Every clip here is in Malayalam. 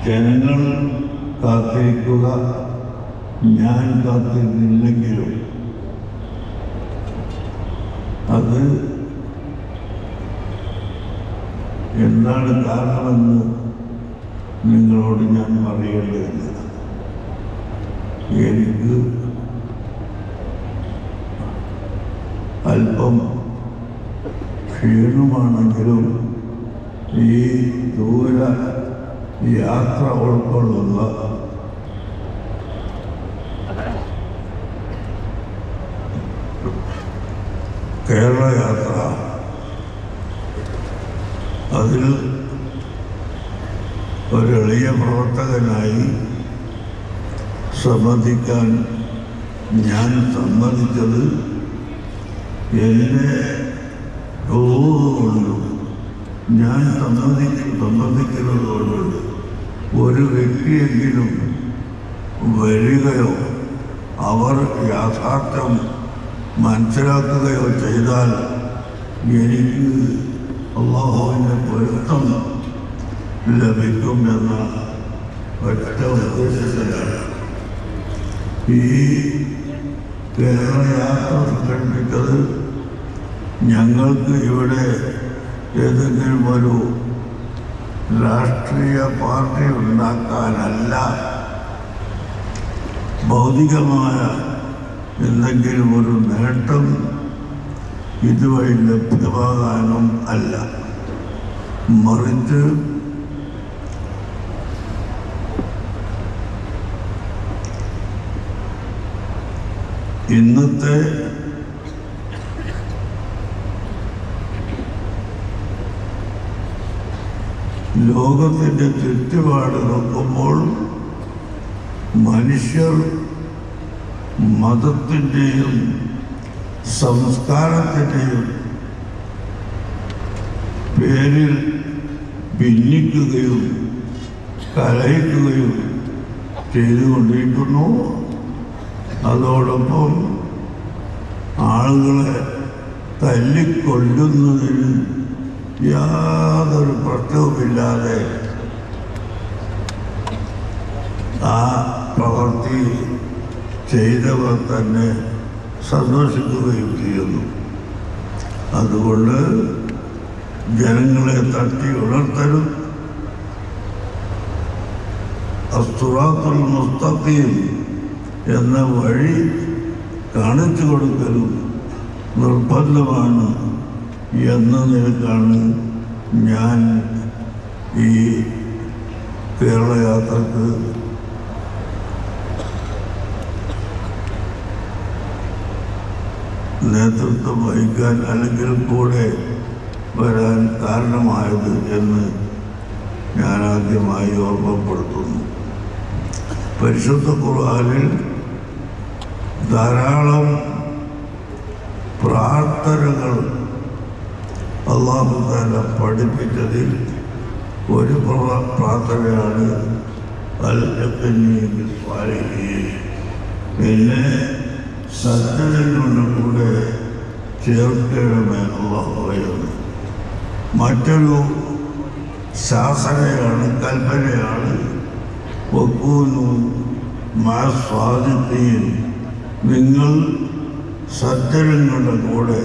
ജനങ്ങൾ കാത്തിരിക്കുക, ഞാൻ കാത്തിരുന്നില്ലെങ്കിലും അത് എന്താണ് കാരണമെന്ന് നിങ്ങളോട് ഞാൻ പറയേണ്ടതില്ല. എനിക്ക് അല്പം ക്ഷീണമാണെങ്കിലും ഈ ദൂര യാത്ര ഉൾക്കൊള്ളുന്ന കേരള യാത്ര, അതിൽ ഒരെളിയ പ്രവർത്തകനായി സംബന്ധിക്കാൻ ഞാൻ സമ്മതിച്ചത് എൻ്റെ കൊണ്ട് ഞാൻ സമ്മതിക്കുന്നത് കൊണ്ട് ഒരു വ്യക്തിയെങ്കിലും വരികയോ അവർ യാഥാർത്ഥ്യം മനസ്സിലാക്കുകയോ ചെയ്താൽ എനിക്ക് അല്ലാഹുവിൻ്റെ പൊരുത്തം ലഭിക്കുമെന്ന ഒറ്റ ഉദ്ദേശത്തിലാണ് ഈ കേരള യാത്ര സംഘടിപ്പിച്ചത്. ഞങ്ങൾക്ക് ഇവിടെ ഏതെങ്കിലും ഒരു രാഷ്ട്രീയ പാർട്ടി ഉണ്ടാക്കാനല്ല, ഭൗതികമായ എന്തെങ്കിലും ഒരു നേട്ടം ഇതുവഴി ലഭ്യമാകാനും അല്ല, മറിച്ച് ഇന്നത്തെ ലോകത്തിൻ്റെ ചുറ്റുപാട് നോക്കുമ്പോൾ മനുഷ്യർ മതത്തിൻ്റെയും സംസ്കാരത്തിൻ്റെയും പേരിൽ ഭിന്നിക്കുകയും കലഹിക്കുകയും ചെയ്തുകൊണ്ടിരിക്കുന്നു. അതോടൊപ്പം ആളുകളെ തല്ലിക്കൊല്ലുന്നതിന് യാതൊരു പ്രശ്നവുമില്ലാതെ ആ പ്രവൃത്തി ചെയ്തവർ തന്നെ സന്തോഷിക്കുകയും ചെയ്യുന്നു. അതുകൊണ്ട് ജനങ്ങളെ തട്ടി ഉണർത്തലും അസ്സുറാത്തുൽ മുസ്തഖീം എന്ന വഴി കാണിച്ചു കൊടുക്കലും നിർബന്ധമാണ് എന്ന നിലക്കാണ് ഞാൻ ഈ കേരള യാത്രക്ക് നേതൃത്വം വഹിക്കാൻ അല്ലെങ്കിൽ കൂടെ വരാൻ കാരണമായത് എന്ന് ഞാൻ ആദ്യമായി ഓർമ്മപ്പെടുത്തുന്നു. പരിശുദ്ധ ഖുർആനിൽ ധാരാളം പ്രാർത്ഥനകൾ അല്ലാഹു തആല പഠിപ്പിച്ചതിൽ ഒരു പ്രാർത്ഥനയാണ് അൽഹഖ്നി ബിസ്സാലിഹീൻ, പിന്നെ സജ്ജനങ്ങളുടെ കൂടെ ചേർക്കണമേ അല്ലാഹുവേ. മറ്റൊരു ശാസനയാണ്, കൽപ്പനയാണ് വകൂനു മഅ സ്വാദിഖീൻ, നിങ്ങൾ സജ്ജനങ്ങളുടെ കൂടെ,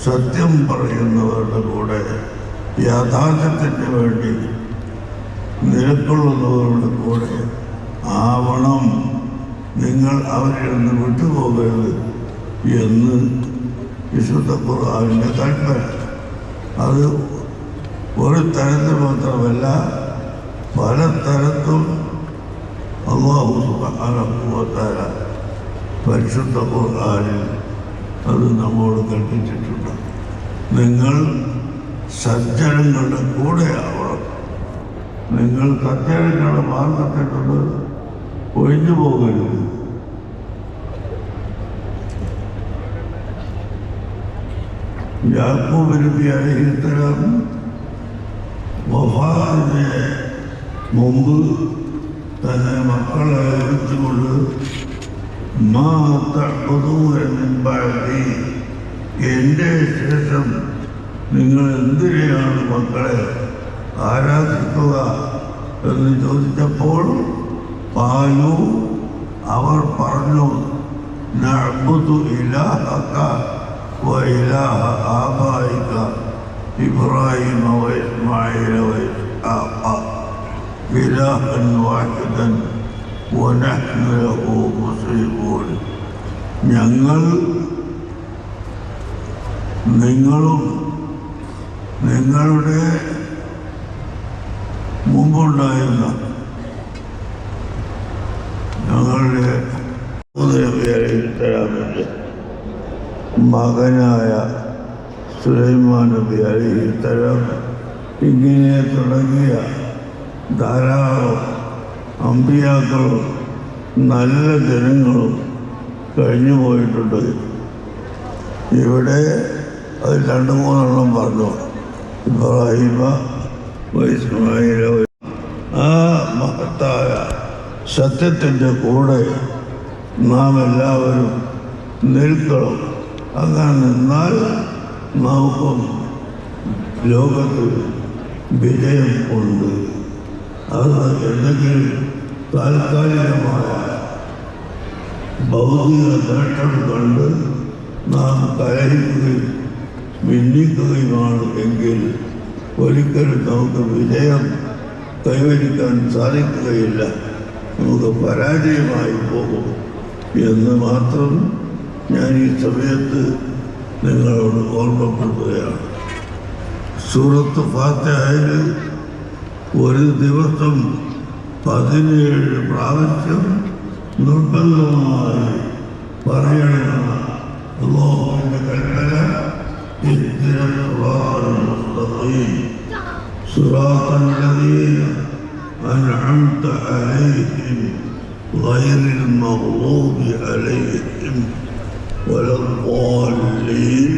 സത്യം പറയുന്നവരുടെ കൂടെ, യാഥാർത്ഥ്യത്തിന് വേണ്ടി നിലകൊള്ളുന്നവരുടെ കൂടെ ആവണം, നിങ്ങൾ അവരിൽ നിന്ന് വിട്ടുപോകരുത് എന്ന് വിശുദ്ധ ഖുർആനിൻ്റെ കൽപ്പന. അത് ഒരു തരത്തിൽ മാത്രമല്ല, പല തരത്തും അല്ലാഹു സുബ്ഹാനഹു വ തആല പരിശുദ്ധ ഖുർആനിൽ അത് നമ്മോട് കൽപ്പിച്ചിട്ടുണ്ട്. നിങ്ങൾ സജ്ജനങ്ങളുടെ കൂടെ ആവണം, നിങ്ങൾ സജ്ജനങ്ങളുടെ മാർഗത്തിൽ നിന്ന് ഒഴിഞ്ഞു പോകരുത്. യാക്കൂബ് നബി അലൈഹിസ്സലാം വഫാത്തിന് മുമ്പ് തന്നെ മക്കളെ വിളിച്ചുകൊണ്ട് മാ തഅ്ബുദൂന മിൻ ബഅദി, എൻ്റെ ശേഷം നിങ്ങൾ എന്തിനെയാണ് മക്കളെ ആരാധിക്കുക എന്ന് ചോദിച്ചപ്പോൾ പാലു അവർ പറഞ്ഞു നഅ്ബുദു ഇലാഹക വഇലാഹ ആബായിക ഇബ്രാഹിമ വഇസ്മാഈല വഇസ്ഹാഖ ഇലാഹൻ വാഹിദൻ വനഹ്നു ലഹു മുസ്ലിമൂൻ. ഞങ്ങൾ നിങ്ങളും നിങ്ങളുടെ മുമ്പുണ്ടായിരുന്ന ഞങ്ങളുടെ നബി അലൈഹിസ്സലാമിൻ്റെ മകനായ സുലൈമാൻ നബി അലൈഹിസ്സലാം ഇങ്ങനെ തുടങ്ങിയ ധാരാളം അമ്പിയാക്കളും നല്ല ജനങ്ങളും കഴിഞ്ഞു പോയിട്ടുണ്ട്. ഇവിടെ അത് 2-3 പറഞ്ഞു. ഇബ്രാഹിമ ഇസ്മാഈല. ആ മഹത്തായ സത്യത്തിൻ്റെ കൂടെ നാം എല്ലാവരും നിൽക്കണം. അങ്ങനെ നിന്നാൽ നമുക്കും ലോകത്ത് വിജയം ഉണ്ട്. അത് എന്തെങ്കിലും താൽക്കാലികമായ ഭൗതിക നേട്ടം കണ്ട് നാം കലഹിക്കുകയും ഭിന്നിക്കുകയുമാണ് എങ്കിൽ ഒരിക്കലും നമുക്ക് വിജയം കൈവരിക്കാൻ സാധിക്കുകയില്ല. നമുക്ക് പരാജയമായി പോകും എന്ന് മാത്രം ഞാൻ ഈ സമയത്ത് നിങ്ങളോട് ഓർമ്മപ്പെടുത്തുകയാണ്. സൂറത്ത് ഫാത്തിഹയിൽ ഒരു ദിവസം 17 പ്രാവശ്യം നിർബന്ധമായി പറയണമെന്ന് അല്ലാഹുവിൻ്റെ കൽപ്പന. صراط الذين أنعمت عليهم غير المغضوب عليهم ولا الضالين.